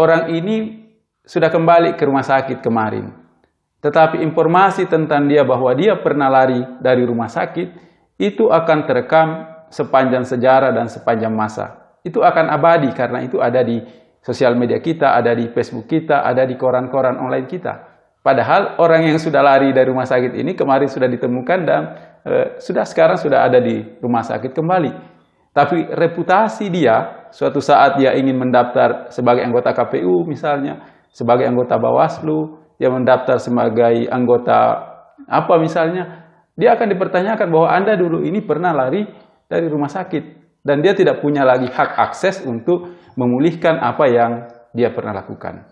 orang ini sudah kembali ke rumah sakit kemarin. Tetapi informasi tentang dia bahwa dia pernah lari dari rumah sakit, itu akan terekam sepanjang sejarah dan sepanjang masa. Itu akan abadi karena itu ada di sosial media kita, ada di Facebook kita, ada di koran-koran online kita. Padahal orang yang sudah lari dari rumah sakit ini kemarin sudah ditemukan dan sekarang sudah ada di rumah sakit kembali. Tapi reputasi dia, suatu saat dia ingin mendaftar sebagai anggota KPU misalnya, sebagai anggota Bawaslu, dia mendaftar sebagai anggota apa misalnya, dia akan dipertanyakan bahwa Anda dulu ini pernah lari dari rumah sakit. Dan dia tidak punya lagi hak akses untuk memulihkan apa yang dia pernah lakukan.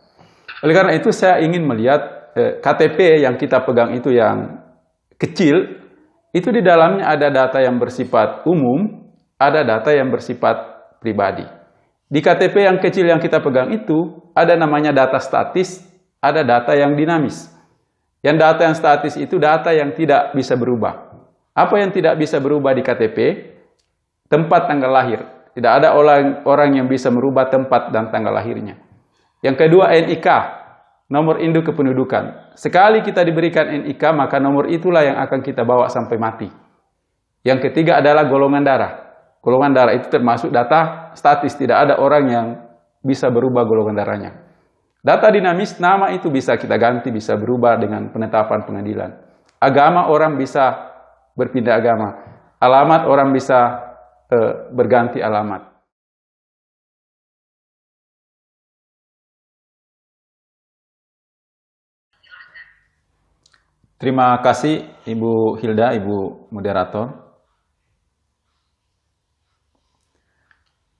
Oleh karena itu saya ingin melihat KTP yang kita pegang itu yang kecil, itu di dalamnya ada data yang bersifat umum, ada data yang bersifat pribadi. Di KTP yang kecil yang kita pegang itu, ada namanya data statis, ada data yang dinamis. Yang data yang statis itu data yang tidak bisa berubah. Apa yang tidak bisa berubah di KTP? Tempat tanggal lahir. Tidak ada orang yang bisa merubah tempat dan tanggal lahirnya. Yang kedua NIK, nomor induk kependudukan. Sekali kita diberikan NIK, maka nomor itulah yang akan kita bawa sampai mati. Yang ketiga adalah golongan darah. Golongan darah itu termasuk data statis, tidak ada orang yang bisa berubah golongan darahnya. Data dinamis, nama itu bisa kita ganti, bisa berubah dengan penetapan pengadilan. Agama orang bisa berpindah agama. Alamat orang bisa berganti alamat. Terima kasih Ibu Hilda, Ibu Moderator.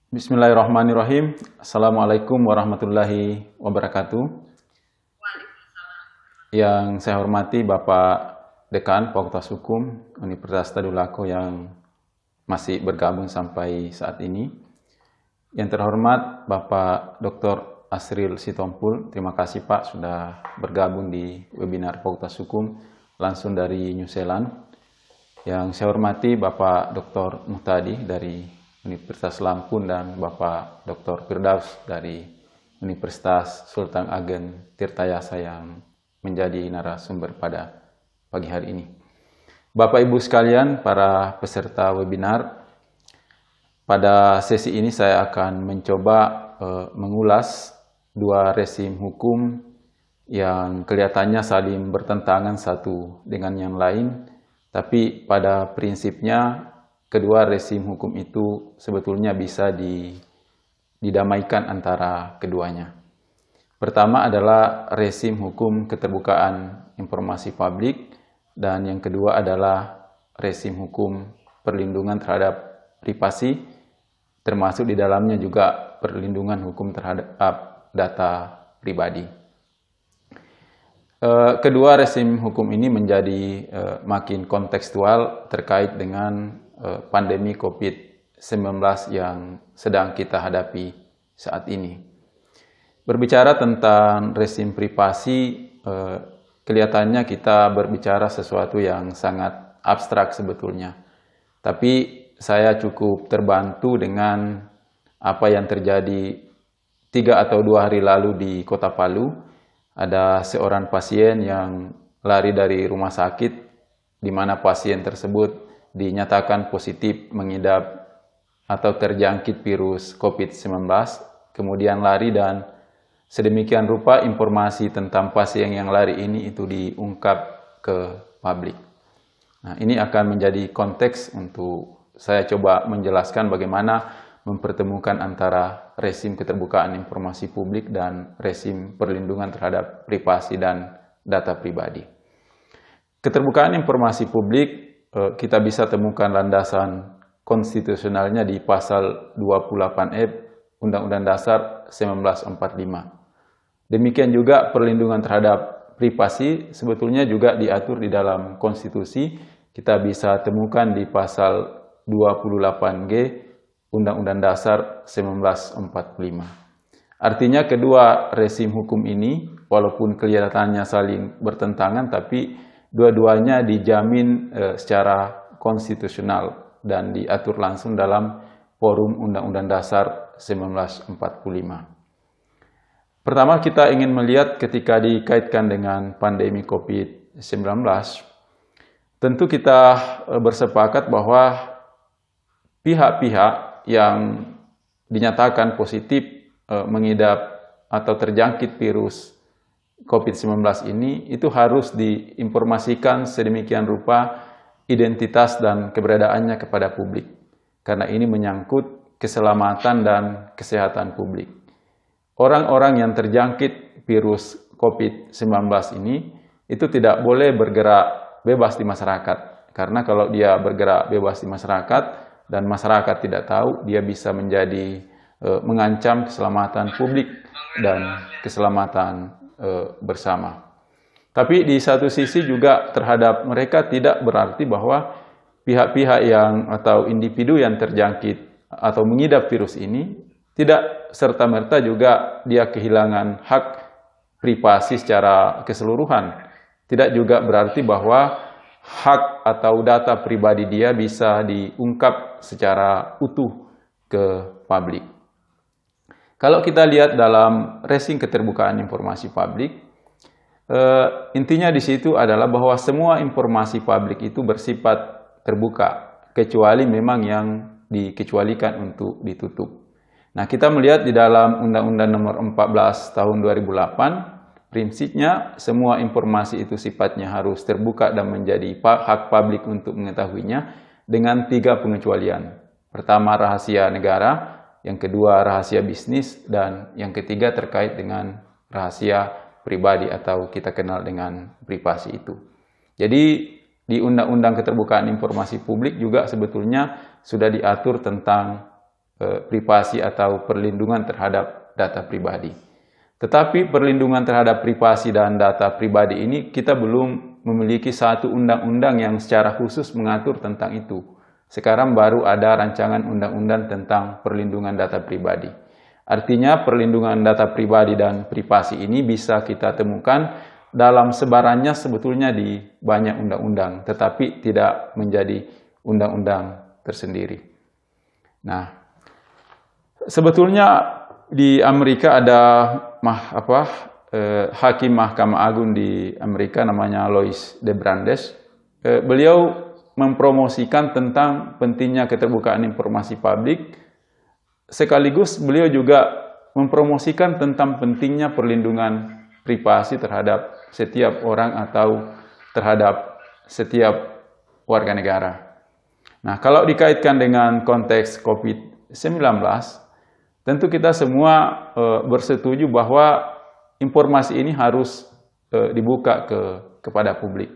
Bismillahirrahmanirrahim. Assalamualaikum warahmatullahi wabarakatuh. Yang saya hormati Bapak Dekan Fakultas Hukum Universitas Tadulako yang masih bergabung sampai saat ini. Yang terhormat Bapak Dr. Asril Sitompul, terima kasih Pak sudah bergabung di webinar Fakultas Hukum langsung dari New Zealand. Yang saya hormati Bapak Dr. Muhtadi dari Universitas Lampung dan Bapak Dr. Firdaus dari Universitas Sultan Ageng Tirtayasa yang menjadi narasumber pada pagi hari ini. Bapak Ibu sekalian, para peserta webinar, pada sesi ini saya akan mencoba mengulas dua rezim hukum yang kelihatannya saling bertentangan satu dengan yang lain, tapi pada prinsipnya kedua rezim hukum itu sebetulnya bisa didamaikan antara keduanya. Pertama adalah rezim hukum keterbukaan informasi publik, dan yang kedua adalah rezim hukum perlindungan terhadap privasi, termasuk di dalamnya juga perlindungan hukum terhadap data pribadi. Kedua rezim hukum ini menjadi makin kontekstual terkait dengan pandemi COVID-19 yang sedang kita hadapi saat ini. Berbicara tentang rezim privasi, kelihatannya kita berbicara sesuatu yang sangat abstrak sebetulnya. Tapi saya cukup terbantu dengan apa yang terjadi 3 atau 2 hari lalu di Kota Palu. Ada seorang pasien yang lari dari rumah sakit, di mana pasien tersebut dinyatakan positif mengidap atau terjangkit virus COVID-19, kemudian lari dan sedemikian rupa informasi tentang pasien yang lari ini itu diungkap ke publik. Nah, ini akan menjadi konteks untuk saya coba menjelaskan bagaimana mempertemukan antara rezim keterbukaan informasi publik dan rezim perlindungan terhadap privasi dan data pribadi. Keterbukaan informasi publik kita bisa temukan landasan konstitusionalnya di pasal 28F Undang-Undang Dasar 1945. Demikian juga perlindungan terhadap privasi sebetulnya juga diatur di dalam konstitusi. Kita bisa temukan di pasal 28G Undang-Undang Dasar 1945. Artinya kedua rezim hukum ini walaupun kelihatannya saling bertentangan, tapi dua-duanya dijamin secara konstitusional dan diatur langsung dalam forum Undang-Undang Dasar 1945. Pertama, kita ingin melihat ketika dikaitkan dengan pandemi COVID-19, tentu kita bersepakat bahwa pihak-pihak yang dinyatakan positif mengidap atau terjangkit virus COVID-19 ini itu harus diinformasikan sedemikian rupa identitas dan keberadaannya kepada publik. Karena ini menyangkut keselamatan dan kesehatan publik. Orang-orang yang terjangkit virus COVID-19 ini itu tidak boleh bergerak bebas di masyarakat. Karena kalau dia bergerak bebas di masyarakat dan masyarakat tidak tahu, dia bisa menjadi mengancam keselamatan publik dan keselamatan bersama. Tapi di satu sisi juga terhadap mereka tidak berarti bahwa pihak-pihak yang atau individu yang terjangkit atau mengidap virus ini tidak serta-merta juga dia kehilangan hak privasi secara keseluruhan. Tidak juga berarti bahwa hak atau data pribadi dia bisa diungkap secara utuh ke publik. Kalau kita lihat dalam rezim keterbukaan informasi publik, intinya di situ adalah bahwa semua informasi publik itu bersifat terbuka, kecuali memang yang dikecualikan untuk ditutup. Nah, kita melihat di dalam Undang-Undang Nomor 14 Tahun 2008, prinsipnya semua informasi itu sifatnya harus terbuka dan menjadi hak publik untuk mengetahuinya dengan 3 pengecualian. Pertama, rahasia negara, yang kedua, rahasia bisnis, dan yang ketiga terkait dengan rahasia pribadi atau kita kenal dengan privasi itu. Jadi, di Undang-Undang Keterbukaan Informasi Publik juga sebetulnya sudah diatur tentang privasi atau perlindungan terhadap data pribadi. Tetapi perlindungan terhadap privasi dan data pribadi ini kita belum memiliki satu undang-undang yang secara khusus mengatur tentang itu. Sekarang baru ada rancangan undang-undang tentang perlindungan data pribadi. Artinya perlindungan data pribadi dan privasi ini bisa kita temukan dalam sebarannya sebetulnya di banyak undang-undang, tetapi tidak menjadi undang-undang tersendiri. Nah, sebetulnya di Amerika ada hakim Mahkamah Agung di Amerika namanya Louis de Brandeis. Beliau mempromosikan tentang pentingnya keterbukaan informasi publik, sekaligus beliau juga mempromosikan tentang pentingnya perlindungan privasi terhadap setiap orang atau terhadap setiap warga negara. Nah, kalau dikaitkan dengan konteks COVID-19, tentu kita semua bersetuju bahwa informasi ini harus dibuka kepada publik.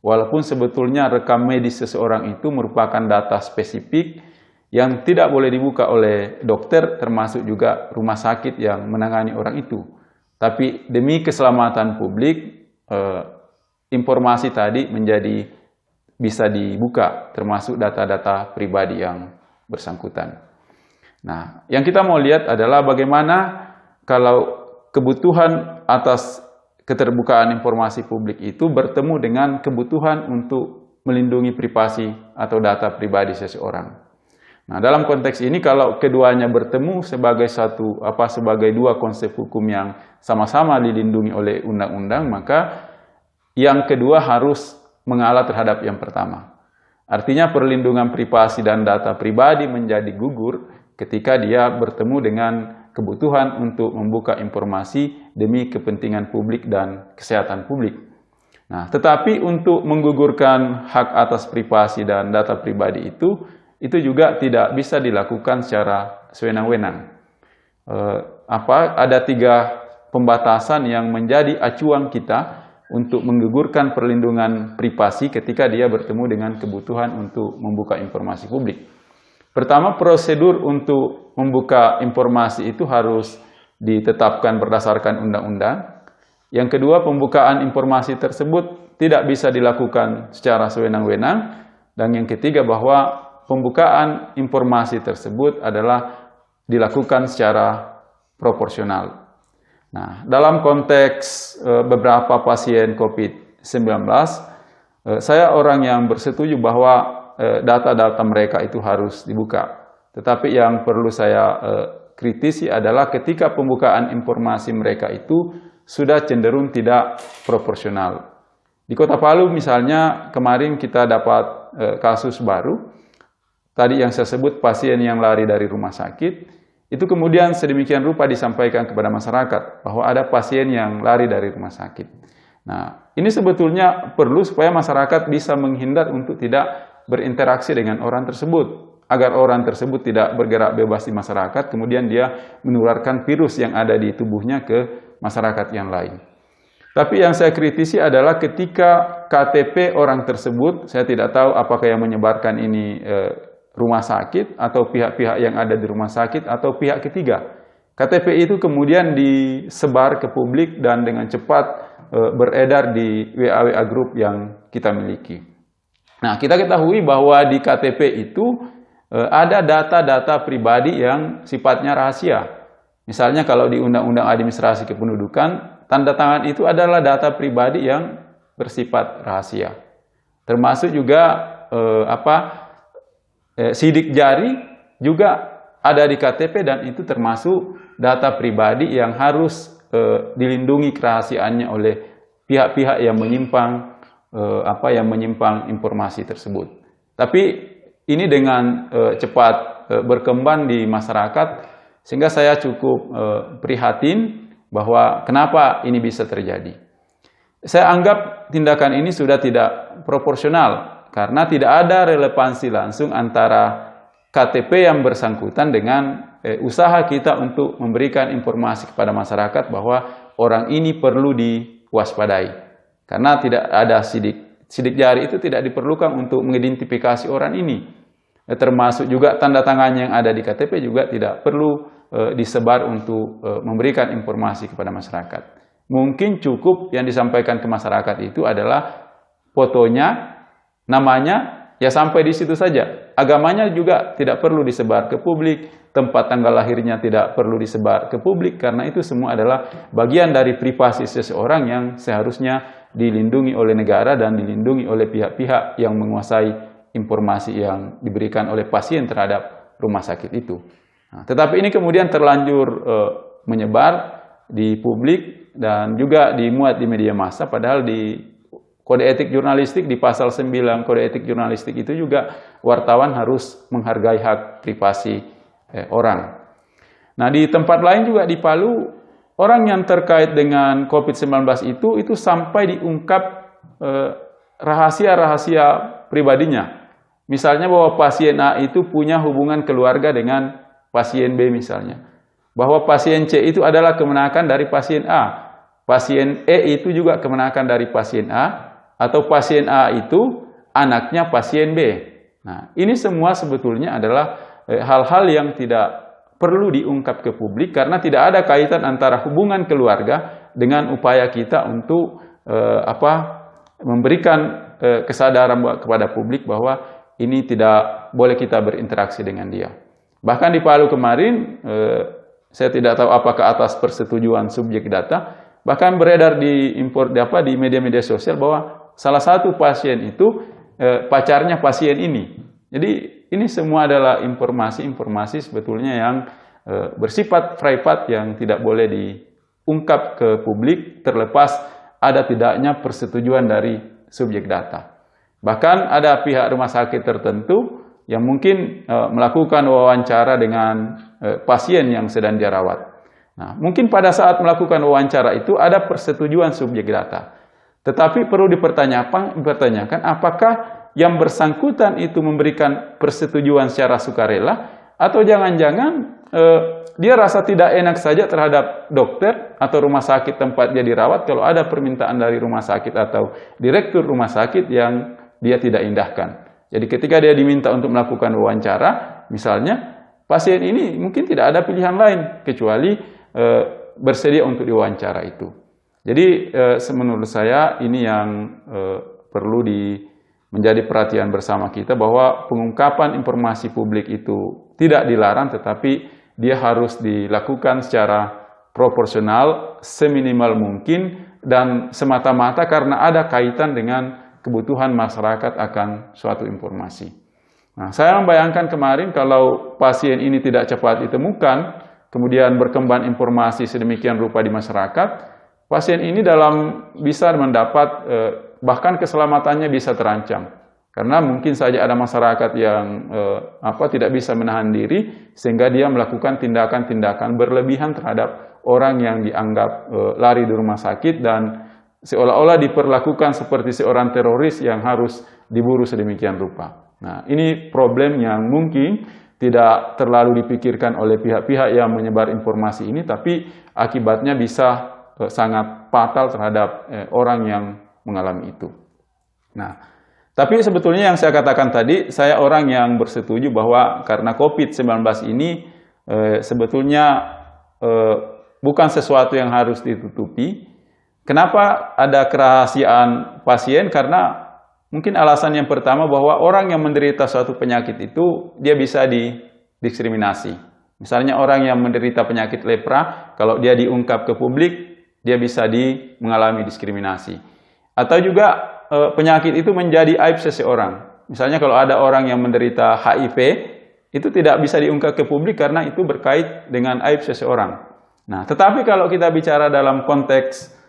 Walaupun sebetulnya rekam medis seseorang itu merupakan data spesifik yang tidak boleh dibuka oleh dokter, termasuk juga rumah sakit yang menangani orang itu. Tapi demi keselamatan publik, informasi tadi menjadi bisa dibuka, termasuk data-data pribadi yang bersangkutan. Nah, yang kita mau lihat adalah bagaimana kalau kebutuhan atas keterbukaan informasi publik itu bertemu dengan kebutuhan untuk melindungi privasi atau data pribadi seseorang. Nah, dalam konteks ini kalau keduanya bertemu sebagai sebagai dua konsep hukum yang sama-sama dilindungi oleh undang-undang, maka yang kedua harus mengalah terhadap yang pertama. Artinya perlindungan privasi dan data pribadi menjadi gugur ketika dia bertemu dengan kebutuhan untuk membuka informasi demi kepentingan publik dan kesehatan publik. Nah, tetapi untuk menggugurkan hak atas privasi dan data pribadi itu juga tidak bisa dilakukan secara sewenang-wenang. Ada 3 pembatasan yang menjadi acuan kita untuk menggugurkan perlindungan privasi ketika dia bertemu dengan kebutuhan untuk membuka informasi publik. Pertama, prosedur untuk membuka informasi itu harus ditetapkan berdasarkan undang-undang. Yang kedua, pembukaan informasi tersebut tidak bisa dilakukan secara sewenang-wenang. Dan yang ketiga, bahwa pembukaan informasi tersebut adalah dilakukan secara proporsional. Nah, dalam konteks beberapa pasien COVID-19, saya orang yang bersetuju bahwa data-data mereka itu harus dibuka. Tetapi yang perlu saya kritisi adalah ketika pembukaan informasi mereka itu sudah cenderung tidak proporsional. Di Kota Palu misalnya kemarin kita dapat kasus baru, tadi yang saya sebut pasien yang lari dari rumah sakit, itu kemudian sedemikian rupa disampaikan kepada masyarakat bahwa ada pasien yang lari dari rumah sakit. Nah, ini sebetulnya perlu supaya masyarakat bisa menghindar untuk tidak berinteraksi dengan orang tersebut, agar orang tersebut tidak bergerak bebas di masyarakat, kemudian dia menularkan virus yang ada di tubuhnya ke masyarakat yang lain. Tapi yang saya kritisi adalah ketika KTP orang tersebut, saya tidak tahu apakah yang menyebarkan ini rumah sakit atau pihak-pihak yang ada di rumah sakit atau pihak ketiga. KTP itu kemudian disebar ke publik dan dengan cepat beredar di WA group yang kita miliki. Nah, kita ketahui bahwa di KTP itu ada data-data pribadi yang sifatnya rahasia. Misalnya kalau di Undang-Undang Administrasi Kependudukan, tanda tangan itu adalah data pribadi yang bersifat rahasia. Termasuk juga sidik jari juga ada di KTP dan itu termasuk data pribadi yang harus dilindungi kerahasiaannya oleh pihak-pihak yang menyimpang informasi tersebut. Tapi ini dengan cepat berkembang di masyarakat sehingga saya cukup prihatin bahwa kenapa ini bisa terjadi. Saya anggap tindakan ini sudah tidak proporsional karena tidak ada relevansi langsung antara KTP yang bersangkutan dengan usaha kita untuk memberikan informasi kepada masyarakat bahwa orang ini perlu diwaspadai. Karena tidak ada sidik jari itu tidak diperlukan untuk mengidentifikasi orang ini. Termasuk juga tanda tangan yang ada di KTP juga tidak perlu disebar untuk memberikan informasi kepada masyarakat. Mungkin cukup yang disampaikan ke masyarakat itu adalah fotonya, namanya, ya sampai di situ saja. Agamanya juga tidak perlu disebar ke publik, tempat tanggal lahirnya tidak perlu disebar ke publik, karena itu semua adalah bagian dari privasi seseorang yang seharusnya dilindungi oleh negara dan dilindungi oleh pihak-pihak yang menguasai informasi yang diberikan oleh pasien terhadap rumah sakit itu. Nah, tetapi ini kemudian terlanjur menyebar di publik dan juga dimuat di media massa, padahal di Kode etik jurnalistik di pasal 9 Kode etik jurnalistik itu juga wartawan harus menghargai hak privasi orang. Nah, di tempat lain juga di Palu, orang yang terkait dengan COVID-19 itu sampai diungkap rahasia-rahasia pribadinya. Misalnya bahwa pasien A itu punya hubungan keluarga dengan pasien B misalnya. Bahwa pasien C itu adalah kemenakan dari pasien A. Pasien E itu juga kemenakan dari pasien A. Atau pasien A itu anaknya pasien B. Nah, ini semua sebetulnya adalah hal-hal yang tidak perlu diungkap ke publik karena tidak ada kaitan antara hubungan keluarga dengan upaya kita untuk memberikan kesadaran kepada publik bahwa ini tidak boleh kita berinteraksi dengan dia. Bahkan di Palu kemarin, saya tidak tahu apakah atas persetujuan subjek data, bahkan beredar di media-media sosial bahwa salah satu pasien itu pacarnya pasien ini. Jadi ini semua adalah informasi-informasi sebetulnya yang bersifat private yang tidak boleh diungkap ke publik terlepas ada tidaknya persetujuan dari subjek data. Bahkan ada pihak rumah sakit tertentu yang mungkin melakukan wawancara dengan pasien yang sedang dirawat. Nah, mungkin pada saat melakukan wawancara itu ada persetujuan subjek data. Tetapi perlu dipertanyakan apakah yang bersangkutan itu memberikan persetujuan secara sukarela atau jangan-jangan dia rasa tidak enak saja terhadap dokter atau rumah sakit tempat dia dirawat kalau ada permintaan dari rumah sakit atau direktur rumah sakit yang dia tidak indahkan. Jadi ketika dia diminta untuk melakukan wawancara, misalnya pasien ini mungkin tidak ada pilihan lain kecuali bersedia untuk diwawancara itu. Jadi menurut saya ini yang perlu menjadi perhatian bersama kita bahwa pengungkapan informasi publik itu tidak dilarang tetapi dia harus dilakukan secara proporsional, seminimal mungkin dan semata-mata karena ada kaitan dengan kebutuhan masyarakat akan suatu informasi. Nah, saya membayangkan kemarin kalau pasien ini tidak cepat ditemukan, kemudian berkembang informasi sedemikian rupa di masyarakat, pasien ini bisa mendapat bahkan keselamatannya bisa terancam. Karena mungkin saja ada masyarakat yang tidak bisa menahan diri sehingga dia melakukan tindakan-tindakan berlebihan terhadap orang yang dianggap lari di rumah sakit dan seolah-olah diperlakukan seperti seorang teroris yang harus diburu sedemikian rupa. Nah, ini problem yang mungkin tidak terlalu dipikirkan oleh pihak-pihak yang menyebar informasi ini, tapi akibatnya bisa sangat fatal terhadap orang yang mengalami itu. Nah, tapi sebetulnya yang saya katakan tadi, saya orang yang bersetuju bahwa karena COVID-19 ini sebetulnya bukan sesuatu yang harus ditutupi. Kenapa ada kerahasiaan pasien? Karena mungkin alasan yang pertama bahwa orang yang menderita suatu penyakit itu dia bisa didiskriminasi. Misalnya orang yang menderita penyakit lepra, kalau dia diungkap ke publik, dia bisa mengalami diskriminasi. Atau juga penyakit itu menjadi aib seseorang. Misalnya kalau ada orang yang menderita HIV, itu tidak bisa diungkap ke publik karena itu berkait dengan aib seseorang. Nah, tetapi kalau kita bicara dalam konteks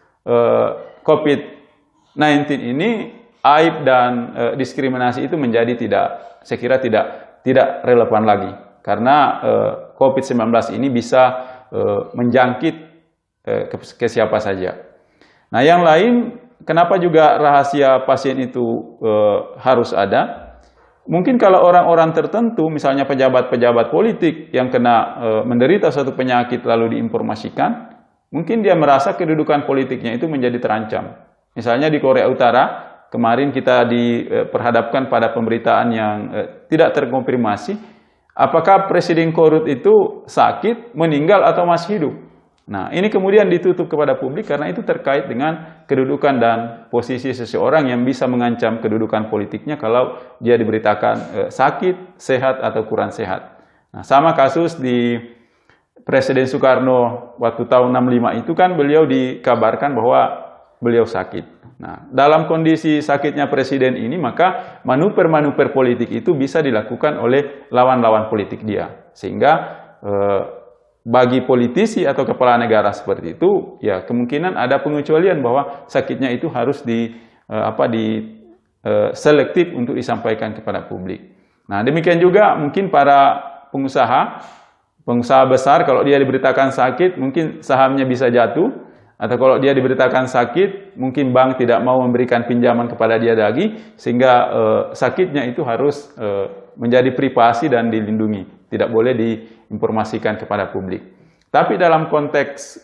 COVID-19 ini, aib dan diskriminasi itu menjadi saya kira tidak relevan lagi. Karena COVID-19 ini bisa menjangkit ke siapa saja. Nah, yang lain, kenapa juga rahasia pasien itu harus ada? Mungkin kalau orang-orang tertentu, misalnya pejabat-pejabat politik yang menderita suatu penyakit lalu diinformasikan, mungkin dia merasa kedudukan politiknya itu menjadi terancam. Misalnya di Korea Utara, kemarin kita diperhadapkan pada pemberitaan yang tidak terkonfirmasi, apakah Presiden korup itu sakit, meninggal, atau masih hidup. Nah, ini kemudian ditutup kepada publik karena itu terkait dengan kedudukan dan posisi seseorang yang bisa mengancam kedudukan politiknya kalau dia diberitakan sakit, sehat, atau kurang sehat. Nah, sama kasus di Presiden Soekarno waktu tahun 65 itu kan beliau dikabarkan bahwa beliau sakit. Nah, dalam kondisi sakitnya presiden ini, maka manuver-manuver politik itu bisa dilakukan oleh lawan-lawan politik dia. Sehingga bagi politisi atau kepala negara seperti itu, ya kemungkinan ada pengecualian bahwa sakitnya itu harus selektif untuk disampaikan kepada publik. Nah, demikian juga mungkin para pengusaha besar, kalau dia diberitakan sakit, mungkin sahamnya bisa jatuh, atau kalau dia diberitakan sakit, mungkin bank tidak mau memberikan pinjaman kepada dia lagi, sehingga sakitnya itu harus menjadi privasi dan dilindungi, tidak boleh diinformasikan kepada publik. Tapi dalam konteks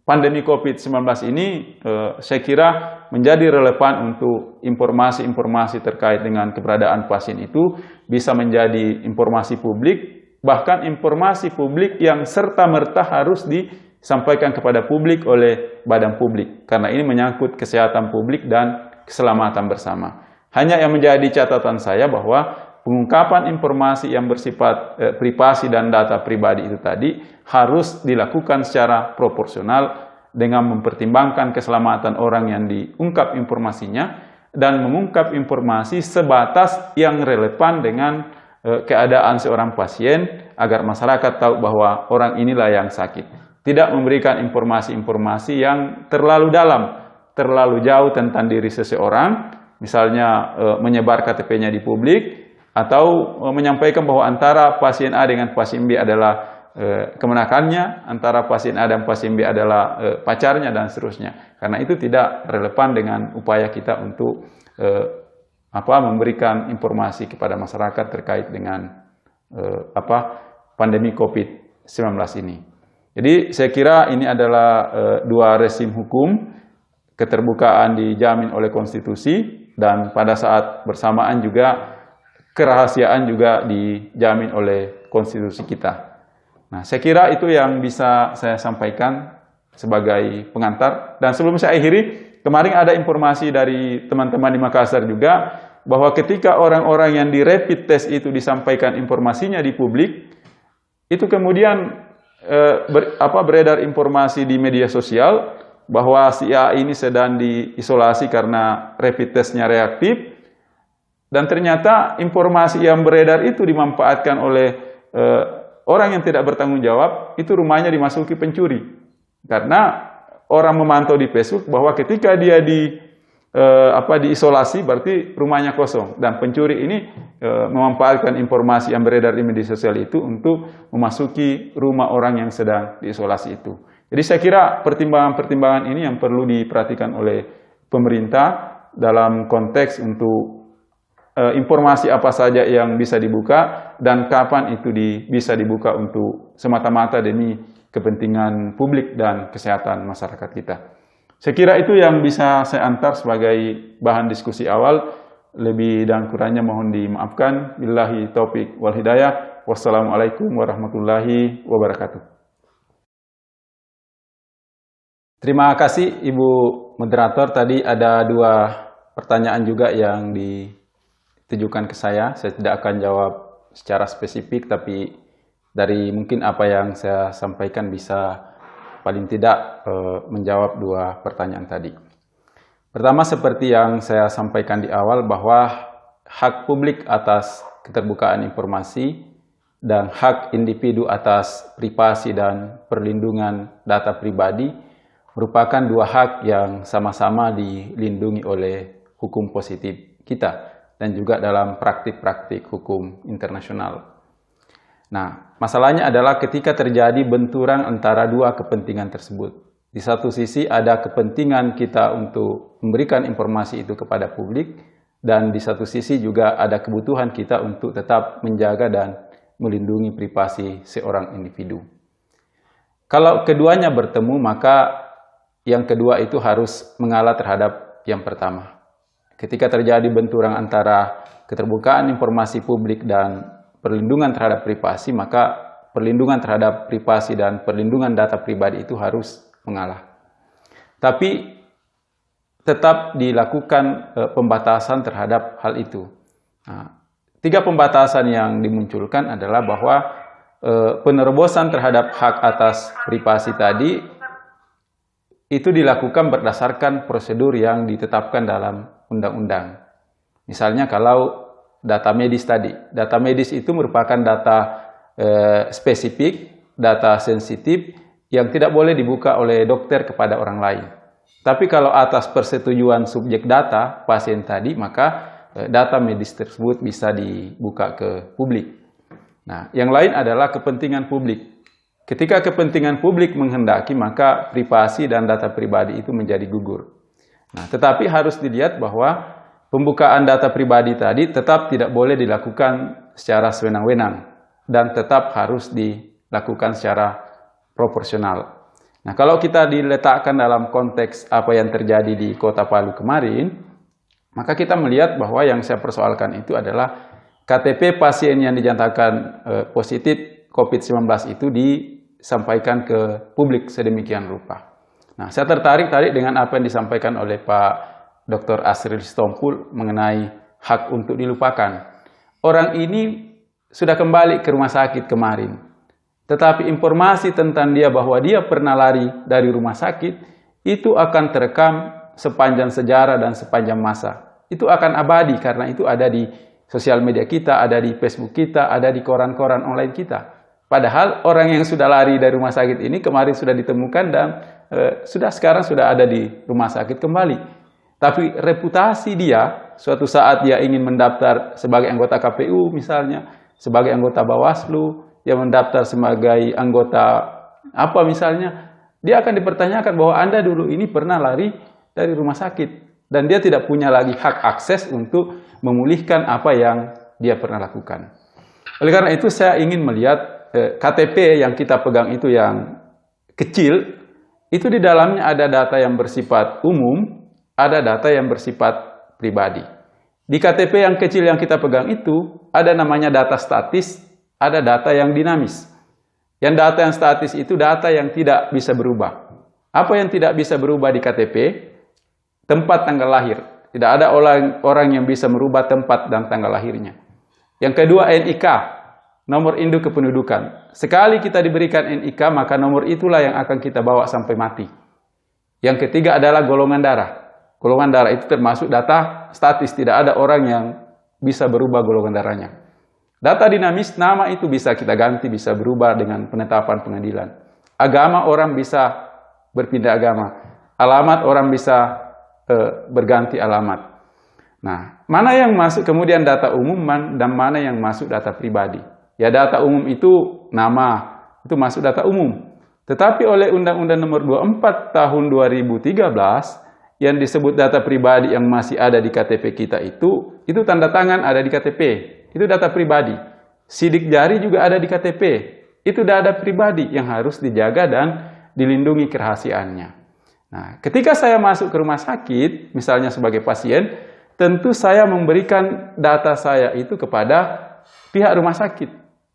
pandemi COVID-19 ini, saya kira menjadi relevan untuk informasi-informasi terkait dengan keberadaan pasien itu bisa menjadi informasi publik, bahkan informasi publik yang serta-merta harus disampaikan kepada publik oleh badan publik, karena ini menyangkut kesehatan publik dan keselamatan bersama. Hanya yang menjadi catatan saya bahwa pengungkapan informasi yang bersifat privasi dan data pribadi itu tadi harus dilakukan secara proporsional dengan mempertimbangkan keselamatan orang yang diungkap informasinya dan mengungkap informasi sebatas yang relevan dengan keadaan seorang pasien agar masyarakat tahu bahwa orang inilah yang sakit. Tidak memberikan informasi-informasi yang terlalu dalam, terlalu jauh tentang diri seseorang, misalnya menyebar KTP-nya di publik, atau menyampaikan bahwa antara pasien A dengan pasien B adalah kemenakannya, antara pasien A dan pasien B adalah pacarnya, dan seterusnya. Karena itu tidak relevan dengan upaya kita untuk memberikan informasi kepada masyarakat terkait dengan pandemi COVID-19 ini. Jadi saya kira ini adalah dua rezim hukum, keterbukaan dijamin oleh konstitusi, dan pada saat bersamaan juga kerahasiaan juga dijamin oleh konstitusi kita. Nah, saya kira itu yang bisa saya sampaikan sebagai pengantar. Dan sebelum saya akhiri, kemarin ada informasi dari teman-teman di Makassar juga, bahwa ketika orang-orang yang di rapid test itu disampaikan informasinya di publik, itu kemudian beredar informasi di media sosial, bahwa si A ini sedang diisolasi karena rapid testnya reaktif, dan ternyata informasi yang beredar itu dimanfaatkan oleh orang yang tidak bertanggung jawab itu rumahnya dimasuki pencuri. Karena orang memantau di Facebook bahwa ketika dia diisolasi berarti rumahnya kosong, dan pencuri ini memanfaatkan informasi yang beredar di media sosial itu untuk memasuki rumah orang yang sedang diisolasi itu. Jadi saya kira pertimbangan-pertimbangan ini yang perlu diperhatikan oleh pemerintah dalam konteks untuk informasi apa saja yang bisa dibuka dan kapan itu bisa dibuka untuk semata-mata demi kepentingan publik dan kesehatan masyarakat kita. Saya kira itu yang bisa saya antar sebagai bahan diskusi awal. Lebih dan kurangnya mohon dimaafkan. Billahi taufik wal hidayah. Wassalamualaikum warahmatullahi wabarakatuh. Terima kasih Ibu Moderator. Tadi ada 2 pertanyaan juga yang ditujukan ke saya. Saya tidak akan jawab secara spesifik, tapi dari mungkin apa yang saya sampaikan bisa paling tidak menjawab 2 pertanyaan tadi. Pertama, seperti yang saya sampaikan di awal bahwa hak publik atas keterbukaan informasi dan hak individu atas privasi dan perlindungan data pribadi merupakan 2 hak yang sama-sama dilindungi oleh hukum positif kita dan juga dalam praktik-praktik hukum internasional. Nah, masalahnya adalah ketika terjadi benturan antara 2 kepentingan tersebut. Di satu sisi ada kepentingan kita untuk memberikan informasi itu kepada publik, dan di satu sisi juga ada kebutuhan kita untuk tetap menjaga dan melindungi privasi seorang individu. Kalau keduanya bertemu, maka yang kedua itu harus mengalah terhadap yang pertama. Ketika terjadi benturan antara keterbukaan informasi publik dan perlindungan terhadap privasi, maka perlindungan terhadap privasi dan perlindungan data pribadi itu harus mengalah. Tapi tetap dilakukan pembatasan terhadap hal itu. Nah, 3 pembatasan yang dimunculkan adalah bahwa penerobosan terhadap hak atas privasi tadi itu dilakukan berdasarkan prosedur yang ditetapkan dalam undang-undang. Misalnya kalau data medis tadi. Data medis itu merupakan data spesifik, data sensitif yang tidak boleh dibuka oleh dokter kepada orang lain. Tapi kalau atas persetujuan subjek data, pasien tadi, maka data medis tersebut bisa dibuka ke publik. Nah, yang lain adalah kepentingan publik. Ketika kepentingan publik menghendaki, maka privasi dan data pribadi itu menjadi gugur. Nah, tetapi harus dilihat bahwa pembukaan data pribadi tadi tetap tidak boleh dilakukan secara sewenang-wenang dan tetap harus dilakukan secara proporsional. Nah, kalau kita diletakkan dalam konteks apa yang terjadi di Kota Palu kemarin, maka kita melihat bahwa yang saya persoalkan itu adalah KTP pasien yang dinyatakan positif COVID-19 itu disampaikan ke publik sedemikian rupa. Nah, saya tertarik tadi dengan apa yang disampaikan oleh Pak Dr. Asril Sitompul mengenai hak untuk dilupakan. Orang ini sudah kembali ke rumah sakit kemarin, tetapi informasi tentang dia bahwa dia pernah lari dari rumah sakit itu akan terekam sepanjang sejarah dan sepanjang masa. Itu akan abadi karena itu ada di sosial media kita, ada di Facebook kita, ada di koran-koran online kita. Padahal orang yang sudah lari dari rumah sakit ini kemarin sudah ditemukan dan sekarang sudah ada di rumah sakit kembali. Tapi reputasi dia, suatu saat dia ingin mendaftar sebagai anggota KPU misalnya, sebagai anggota Bawaslu, dia mendaftar sebagai anggota apa misalnya, dia akan dipertanyakan bahwa Anda dulu ini pernah lari dari rumah sakit. Dan dia tidak punya lagi hak akses untuk memulihkan apa yang dia pernah lakukan. Oleh karena itu saya ingin melihat KTP yang kita pegang itu yang kecil, itu di dalamnya ada data yang bersifat umum, ada data yang bersifat pribadi. Di KTP yang kecil yang kita pegang itu, ada namanya data statis, ada data yang dinamis. Yang data yang statis itu data yang tidak bisa berubah. Apa yang tidak bisa berubah di KTP? Tempat tanggal lahir. Tidak ada orang yang bisa merubah tempat dan tanggal lahirnya. Yang kedua, NIK, nomor induk kependudukan. Sekali kita diberikan NIK, maka nomor itulah yang akan kita bawa sampai mati. Yang ketiga adalah golongan darah. Golongan darah itu termasuk data statis, tidak ada orang yang bisa berubah golongan darahnya. Data dinamis, nama itu bisa kita ganti, bisa berubah dengan penetapan pengadilan. Agama orang bisa berpindah agama. Alamat orang bisa berganti alamat. Nah, mana yang masuk kemudian data umum dan mana yang masuk data pribadi? Ya, data umum itu nama, itu masuk data umum. Tetapi oleh Undang-Undang Nomor 24 Tahun 2013 yang disebut data pribadi yang masih ada di KTP kita itu tanda tangan ada di KTP. Itu data pribadi. Sidik jari juga ada di KTP. Itu data pribadi yang harus dijaga dan dilindungi kerahasiaannya. Nah, ketika saya masuk ke rumah sakit, misalnya sebagai pasien, tentu saya memberikan data saya itu kepada pihak rumah sakit.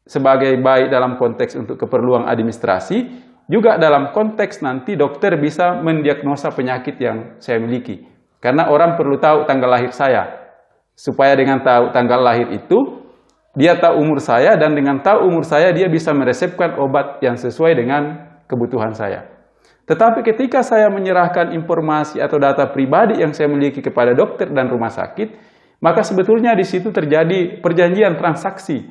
Sebagai baik dalam konteks untuk keperluan administrasi, juga dalam konteks nanti dokter bisa mendiagnosa penyakit yang saya miliki. Karena orang perlu tahu tanggal lahir saya. Supaya dengan tahu tanggal lahir itu, dia tahu umur saya, dan dengan tahu umur saya, dia bisa meresepkan obat yang sesuai dengan kebutuhan saya. Tetapi ketika saya menyerahkan informasi atau data pribadi yang saya miliki kepada dokter dan rumah sakit, maka sebetulnya di situ terjadi perjanjian transaksi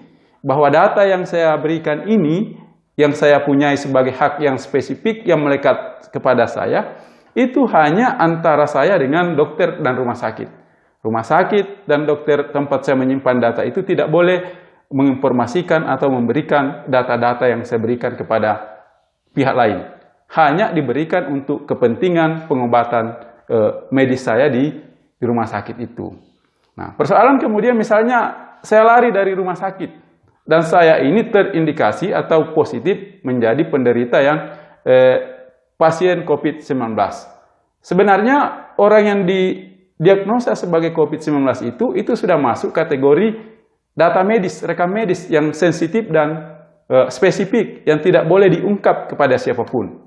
bahwa data yang saya berikan ini, yang saya punyai sebagai hak yang spesifik yang melekat kepada saya, itu hanya antara saya dengan dokter dan rumah sakit. Rumah sakit dan dokter tempat saya menyimpan data itu tidak boleh menginformasikan atau memberikan data-data yang saya berikan kepada pihak lain. Hanya diberikan untuk kepentingan pengobatan medis saya di rumah sakit itu. Nah, persoalan kemudian misalnya saya lari dari rumah sakit dan saya ini terindikasi atau positif menjadi penderita yang pasien COVID-19. Sebenarnya orang yang didiagnosa sebagai COVID-19 itu sudah masuk kategori data medis, rekam medis yang sensitif dan spesifik yang tidak boleh diungkap kepada siapapun.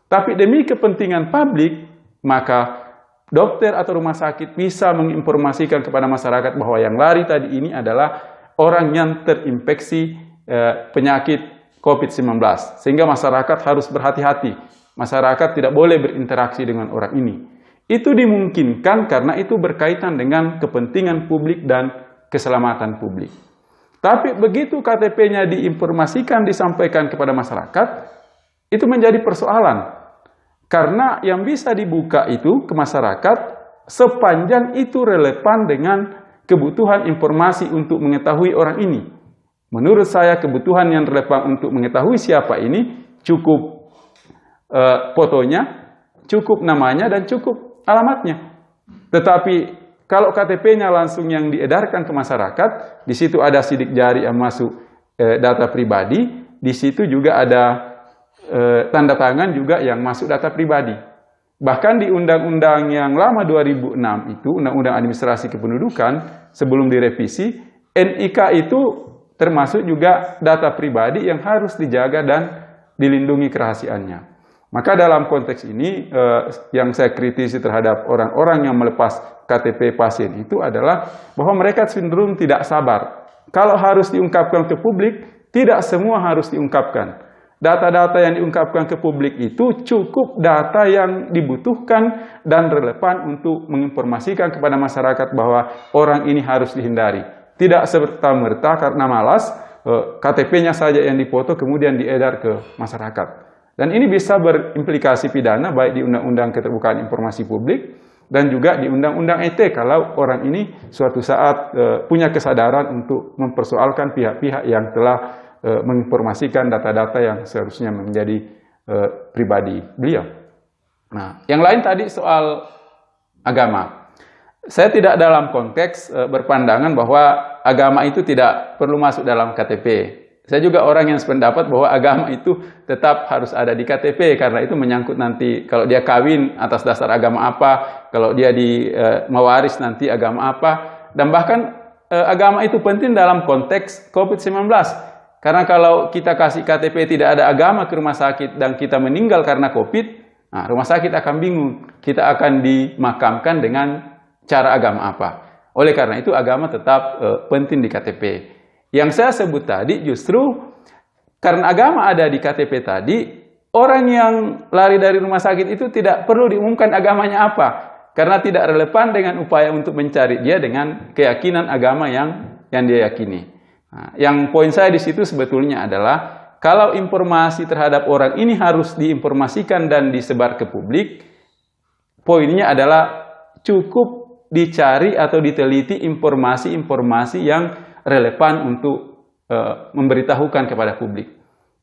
Tapi demi kepentingan publik, maka dokter atau rumah sakit bisa menginformasikan kepada masyarakat bahwa yang lari tadi ini adalah orang yang terinfeksi penyakit COVID-19. Sehingga masyarakat harus berhati-hati. Masyarakat tidak boleh berinteraksi dengan orang ini. Itu dimungkinkan karena itu berkaitan dengan kepentingan publik dan keselamatan publik. Tapi begitu KTP-nya diinformasikan, disampaikan kepada masyarakat, itu menjadi persoalan. Karena yang bisa dibuka itu ke masyarakat sepanjang itu relevan dengan kebutuhan informasi untuk mengetahui orang ini. Menurut saya kebutuhan yang relevan untuk mengetahui siapa ini cukup fotonya, cukup namanya, dan cukup alamatnya. Tetapi kalau KTP-nya langsung yang diedarkan ke masyarakat, di situ ada sidik jari yang masuk data pribadi, di situ juga ada tanda tangan juga yang masuk data pribadi. Bahkan di undang-undang yang lama 2006 itu, Undang-Undang Administrasi Kependudukan, sebelum direvisi, NIK itu termasuk juga data pribadi yang harus dijaga dan dilindungi kerahasiaannya. Maka dalam konteks ini, yang saya kritisi terhadap orang-orang yang melepas KTP pasien itu adalah bahwa mereka cenderung tidak sabar. Kalau harus diungkapkan ke publik, tidak semua harus diungkapkan. Data-data yang diungkapkan ke publik itu cukup data yang dibutuhkan dan relevan untuk menginformasikan kepada masyarakat bahwa orang ini harus dihindari. Tidak serta-merta karena malas, KTP-nya saja yang dipoto kemudian diedar ke masyarakat. Dan ini bisa berimplikasi pidana baik di Undang-Undang Keterbukaan Informasi Publik dan juga di Undang-Undang ET kalau orang ini suatu saat punya kesadaran untuk mempersoalkan pihak-pihak yang telah menginformasikan data-data yang seharusnya menjadi pribadi beliau. Nah, yang lain tadi soal agama. Saya tidak dalam konteks berpandangan bahwa agama itu tidak perlu masuk dalam KTP. Saya juga orang yang sependapat bahwa agama itu tetap harus ada di KTP karena itu menyangkut nanti kalau dia kawin atas dasar agama apa, kalau dia mewaris nanti agama apa, dan bahkan agama itu penting dalam konteks COVID-19. Karena kalau kita kasih KTP tidak ada agama ke rumah sakit dan kita meninggal karena COVID, nah, rumah sakit akan bingung. Kita akan dimakamkan dengan cara agama apa. Oleh karena itu agama tetap penting di KTP. Yang saya sebut tadi justru karena agama ada di KTP tadi, orang yang lari dari rumah sakit itu tidak perlu diumumkan agamanya apa. Karena tidak relevan dengan upaya untuk mencari dia dengan keyakinan agama yang dia yakini. Nah, yang poin saya di situ sebetulnya adalah kalau informasi terhadap orang ini harus diinformasikan dan disebar ke publik, poinnya adalah cukup dicari atau diteliti informasi-informasi yang relevan untuk memberitahukan kepada publik.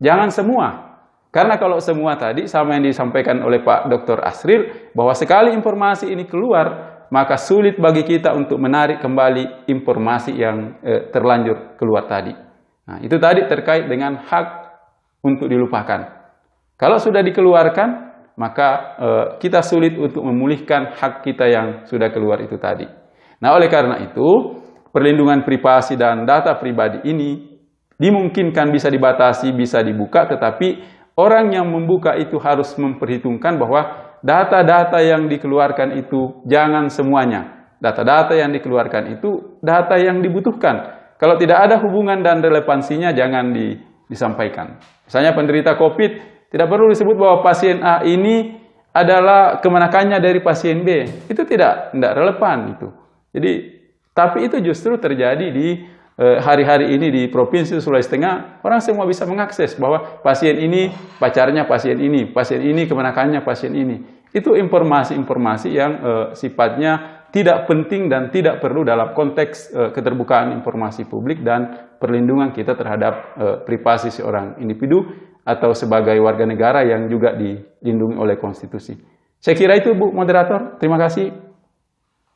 Jangan semua. Karena kalau semua tadi sama yang disampaikan oleh Pak Dr. Asril, bahwa sekali informasi ini keluar, maka sulit bagi kita untuk menarik kembali informasi yang terlanjur keluar tadi. Nah, itu tadi terkait dengan hak untuk dilupakan. Kalau sudah dikeluarkan, maka kita sulit untuk memulihkan hak kita yang sudah keluar itu tadi. Nah, oleh karena itu, perlindungan privasi dan data pribadi ini dimungkinkan bisa dibatasi, bisa dibuka, tetapi orang yang membuka itu harus memperhitungkan bahwa data-data yang dikeluarkan itu jangan semuanya. Data-data yang dikeluarkan itu data yang dibutuhkan. Kalau tidak ada hubungan dan relevansinya jangan disampaikan. Misalnya penderita COVID, tidak perlu disebut bahwa pasien A ini adalah kemenakannya dari pasien B. Itu tidak relevan itu. Jadi, tapi itu justru terjadi di hari-hari ini di Provinsi Sulawesi Tengah, orang semua bisa mengakses bahwa pasien ini pacarnya pasien ini kemenakannya pasien ini. Itu informasi-informasi yang sifatnya tidak penting dan tidak perlu dalam konteks keterbukaan informasi publik dan perlindungan kita terhadap privasi seorang individu atau sebagai warga negara yang juga dilindungi oleh konstitusi. Saya kira itu, Bu Moderator. Terima kasih.